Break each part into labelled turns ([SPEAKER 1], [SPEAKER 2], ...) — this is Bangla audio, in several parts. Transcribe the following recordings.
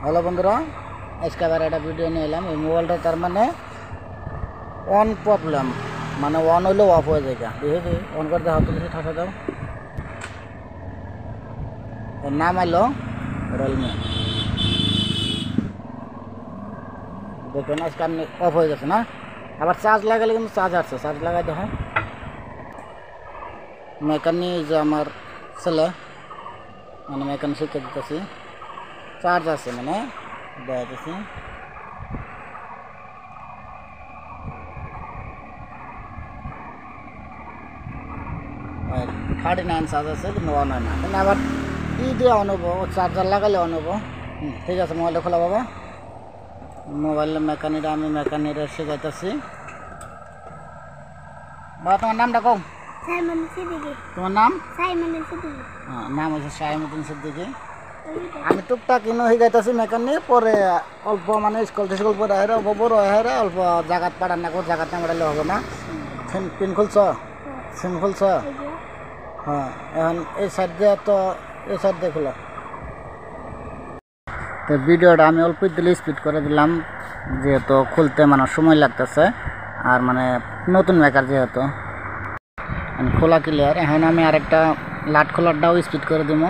[SPEAKER 1] হ্যালো বন্ধুরা, আজকে আবার একটা ভিডিও নিয়ে এলাম। এই মোবাইলটা তার মানে অন প্রবলেম, মানে অন হইলেও অফ হয়ে যায়। দেখি অন করে দাও, হাতে ঠাসা দাও। এর নাম এলো রিয়েলমি। দেখুন আজকে আপনি অফ হয়ে গেছে না। আবার চার্জ লাগালে কিন্তু চার্জ আসছে, চার্জ লাগাই দেখো। মেকানিক যে আমার ছেলে, মানে মেকানিক শিখে দিতেছি, চার্জ আছে মানে দেখাতেছি। 39 চার্জ আছে, কিন্তু অন হয় না। কিন্তু আবার ই দিয়ে অন হবো, চার্জার লাগালে অন হবো। ঠিক আছে, মোবাইলটা খোলা বাবা। মোবাইলের মেকানিকটা আমি মেকানিকরা শেখাইতেছি। বাবা তোমার নামটা কম। তোমার নাম? হ্যাঁ, নাম হচ্ছে শাইমুদ্দিন সিদ্দিকী। আমি টুকটাক কিনো শিখাইতেছি মেকানিক, পরে অল্প মানে স্কুল টিস্কুল পরে হেরে বড় হেরে অল্প জায়গাত পাঠান না, জায়গাত না পাঠালে হবে না। পিন খুলছ, সিম খুলছ? হ্যাঁ, এখন এই সাইড দিয়ে তো এই সাইড দিয়ে খোলা। তো ভিডিওটা আমি অল্প দিলে স্পিড করে দিলাম, যেহেতু খুলতে মানে সময় লাগতেছে। আর মানে নতুন মেকার যেহেতু খোলা ক্লিয়ার। এখন আমি আরেকটা লাট খোলারটাও স্পিড করে দিব।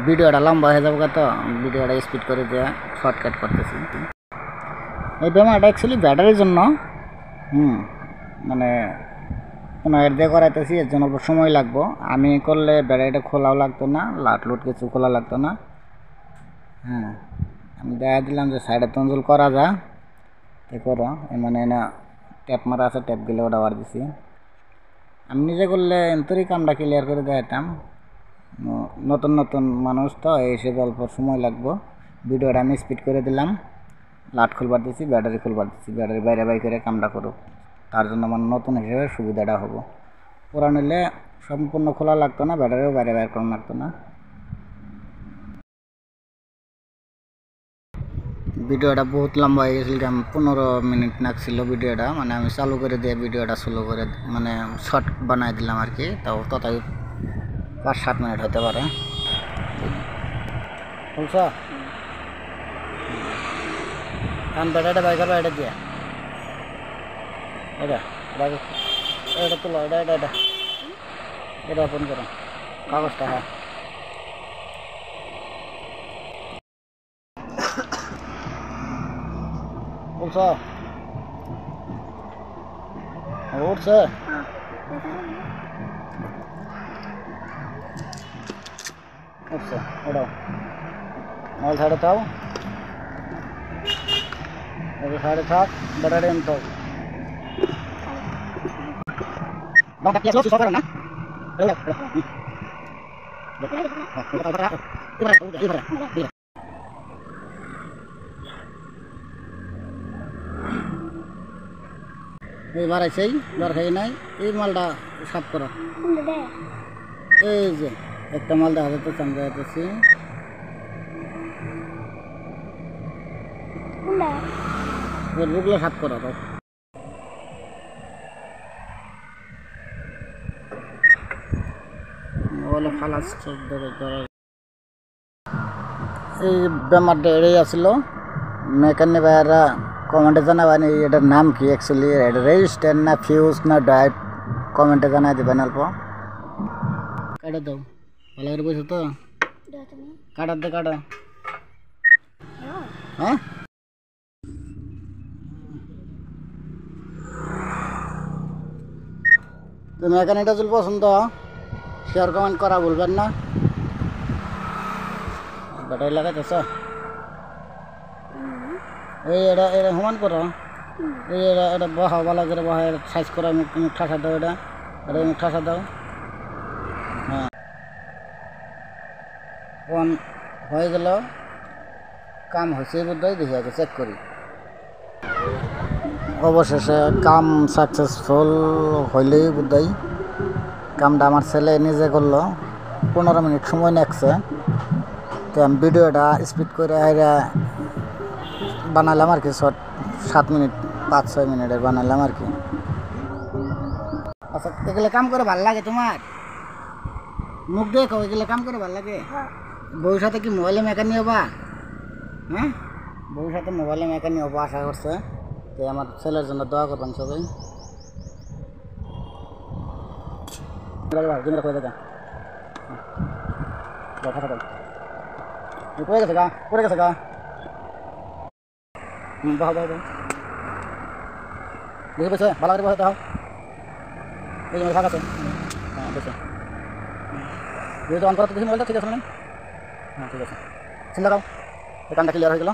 [SPEAKER 1] ভিডিওটা লম্বা হয়ে যাবে, তো ভিডিওটা স্পিড করে দিয়ে শর্টকাট করতেছি। এই ব্যাপারটা অ্যাকচুয়ালি ব্যাটারির জন্য, মানে কোনো এর দিয়ে করাইতেছি, এর জন্য অল্প সময় লাগবো। আমি করলে ব্যাটারিটা খোলাও লাগতো না, লাট লুট কিছু খোলা লাগতো না। হ্যাঁ, আমি দেখা দিলাম যে সাইডে তঞ্জুল করা যা এ করো, মানে না ট্যাপ মারা আছে, ট্যাপগুলো ওটা আবার দিছি। আমি নিজে করলে এন্তরই কামটা ক্লিয়ার করে দেখাতাম। নতুন নতুন মানুষ তো, এই হিসেবে অল্প সময় লাগবো। ভিডিওটা আমি স্পিড করে দিলাম, লাট খুলবার দিচ্ছি, ব্যাটারি খুলবার দিচ্ছি। ব্যাটারি বাইরে বাইরে করে কামটা করুক, তার জন্য আমার নতুন হিসেবে সুবিধাটা হবো। পুরান হলে সম্পূর্ণ খোলা লাগতো না, ব্যাটারিও বাইরে বাইরে করানো লাগতো না। ভিডিওটা বহুত লম্বা হয়ে গেছিল, 15 মিনিট লাগছিল ভিডিওটা। মানে আমি চালু করে দিয়ে ভিডিওটা স্লো করে মানে শর্ট বানাই দিলাম আর কি। তাও তথাপি 5-7 মিনিট হতে পারে। বুঝছ? কারণ ব্যাটারিটা বাই করবো, এটা দিয়ে এটা এটা তুলো, এটা এটা এটা এটা ওপেন করো কাগজটা। হ্যাঁ, বুঝছ? উঠছে? উঠছে, ওটাও মোবাইল সাইডে থাও, ওটা সাইডে থাক, ব্যাটারি এনে থাক। না এই বাড়াইছেই, বার খাই নাই। এই মালটা সাফ করো। এই যে একটা মাল দেখা যাচ্ছে, চাঙ্গা যাচ্ছে, রোগগুলো সাফ করো। বলে ফালাস এই বেমারটা এড়েই আসলো। মেকানিক ভাইয়ারা কমেন্টে জানাবেন এটার নাম কি অ্যাকচুয়ালি, এটা রেজিস্টার না ফিউজ না ডায়েট, কমেন্টে জানাই দেবেন। অল্প কাটা দাও, ভালো করে বসো তো, কাটার দে কাটা। হ্যাঁ, তো মেকানিকটা যদি পছন্দ শেয়ার কমেন্ট করা ভুলবেন না। ব্যাটারি লাগাইতেছ? এই এটা এটা সমান করো, এই এটা এটা বহা ভালো করে বহা, সাইজ করা, মুখ ঠাসা দাও, এটা এটা মুখ ঠাসা দাও। হ্যাঁ, অন হয়ে গেল, কাম হয়েছে বোধহয়, দেখি আগে চেক করি। অবশেষে কাম সাকসেসফুল হইলেই বোধহয়। কামটা আমার ছেলে নিজে করলো, 15 মিনিট সময় লাগছে। তো আমি ভিডিওটা স্পিড করে বানালাম আর কি, 7 মিনিট 5-6 মিনিটের বানালাম আর কি। আচ্ছা, এগুলো কাম করে ভাল লাগে তোমার? মুখ দেখো, এগুলো কাম করে ভাল লাগে? বউর সাথে কি মোবাইলে মেকানিক হবা? হ্যাঁ ভবিষ্যতে মোবাইলে মেকা নিয়ে আশা করছে, তো আমার ছেলের জন্য দোয়া করবেন সবাই। করে দেখা পড়ে গেছে গা, পড়ে গেছে গা। বাহ বাহ বাহ, বুঝে পেয়েছে, ভালো করে বসে দাও। এই যে ফাঁক আছে, হ্যাঁ বেশি যেহেতু অন করা তো দেখি মোবাইলটা, ঠিক আছে না? হ্যাঁ ঠিক আছে, চিন্তা দাও, এই কানটা ক্লিয়ার হয়ে গেল।